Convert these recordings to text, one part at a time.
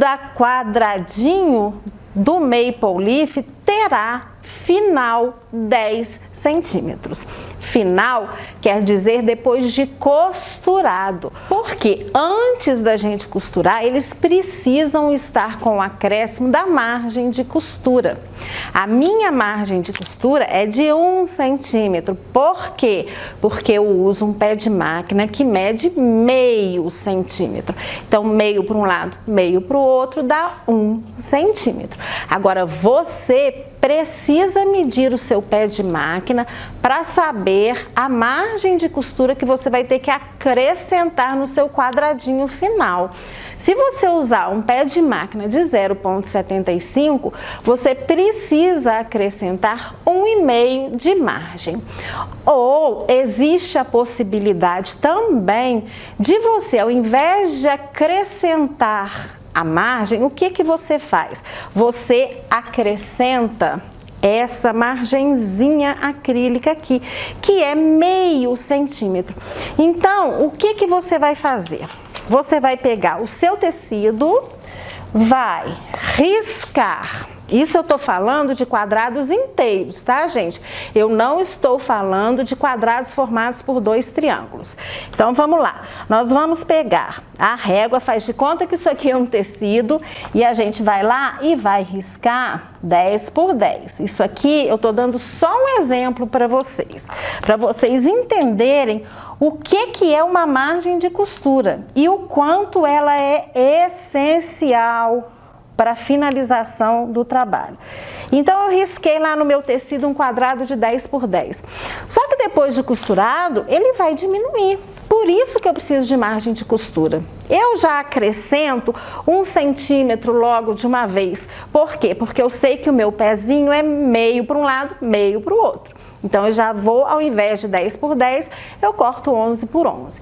Cada quadradinho do Maple Leaf terá final 10 centímetros. Final quer dizer depois de costurado, porque antes da gente costurar, eles precisam estar com o acréscimo da margem de costura. A minha margem de costura é de 1 centímetro. Por quê? Porque eu uso um pé de máquina que mede meio centímetro. Então, meio para um lado, meio para o outro, dá 1 centímetro. Agora, você precisa medir o seu pé de máquina para saber a margem de costura que você vai ter que acrescentar no seu quadradinho final. Se você usar um pé de máquina de 0,75, você precisa acrescentar 1,5 de margem. Ou existe a possibilidade também de você, ao invés de acrescentar a margem, o que você faz? Você acrescenta essa margenzinha acrílica aqui, que é meio centímetro. Então, o que você vai fazer? Você vai pegar o seu tecido, vai riscar. Isso eu tô falando de quadrados inteiros, tá, gente? Eu não estou falando de quadrados formados por 2 triângulos. Então, vamos lá. Nós vamos pegar a régua, faz de conta que isso aqui é um tecido, e a gente vai lá e vai riscar 10 por 10. Isso aqui eu tô dando só um exemplo para vocês entenderem o que é uma margem de costura e o quanto ela é essencial para a finalização do trabalho. Então, eu risquei lá no meu tecido um quadrado de 10 por 10. Só que depois de costurado, ele vai diminuir. Por isso que eu preciso de margem de costura. Eu já acrescento 1 centímetro logo de uma vez. Por quê? Porque eu sei que o meu pezinho é meio para um lado, meio para o outro. Então, eu já vou, ao invés de 10 por 10, eu corto 11 por 11.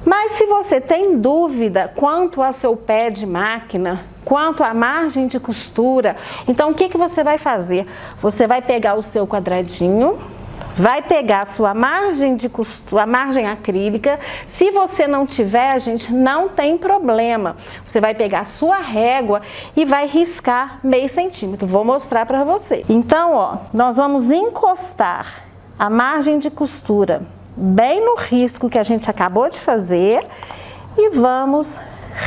Mas se você tem dúvida quanto ao seu pé de máquina, quanto à margem de costura, então o que você vai fazer? Você vai pegar o seu quadradinho, vai pegar a sua margem de costura, a margem acrílica. Se você não tiver, gente, não tem problema. Você vai pegar a sua régua e vai riscar meio centímetro. Vou mostrar para você. Então, ó, nós vamos encostar a margem de costura bem no risco que a gente acabou de fazer e vamos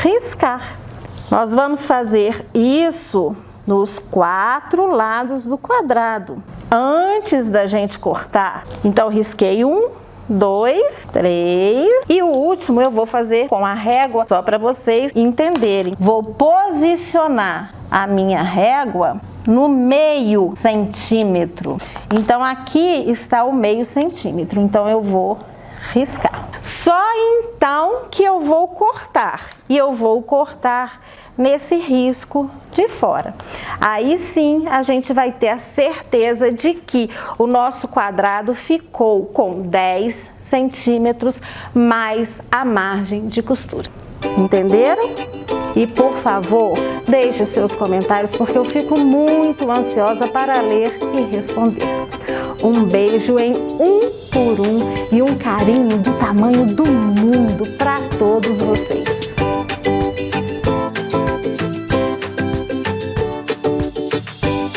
riscar. Nós vamos fazer isso nos 4 lados do quadrado, antes da gente cortar. Então, risquei 1, 2, 3 e o último eu vou fazer com a régua, só para vocês entenderem. Vou posicionar a minha régua no meio centímetro. Então, aqui está o meio centímetro. Então, eu vou riscar. Só então que eu vou cortar. E eu vou cortar nesse risco de fora. Aí sim a gente vai ter a certeza de que o nosso quadrado ficou com 10 centímetros mais a margem de costura. Entenderam? E por favor, deixe seus comentários porque eu fico muito ansiosa para ler e responder. Um beijo em 1 por 1 e um carinho do tamanho do mundo para todos vocês.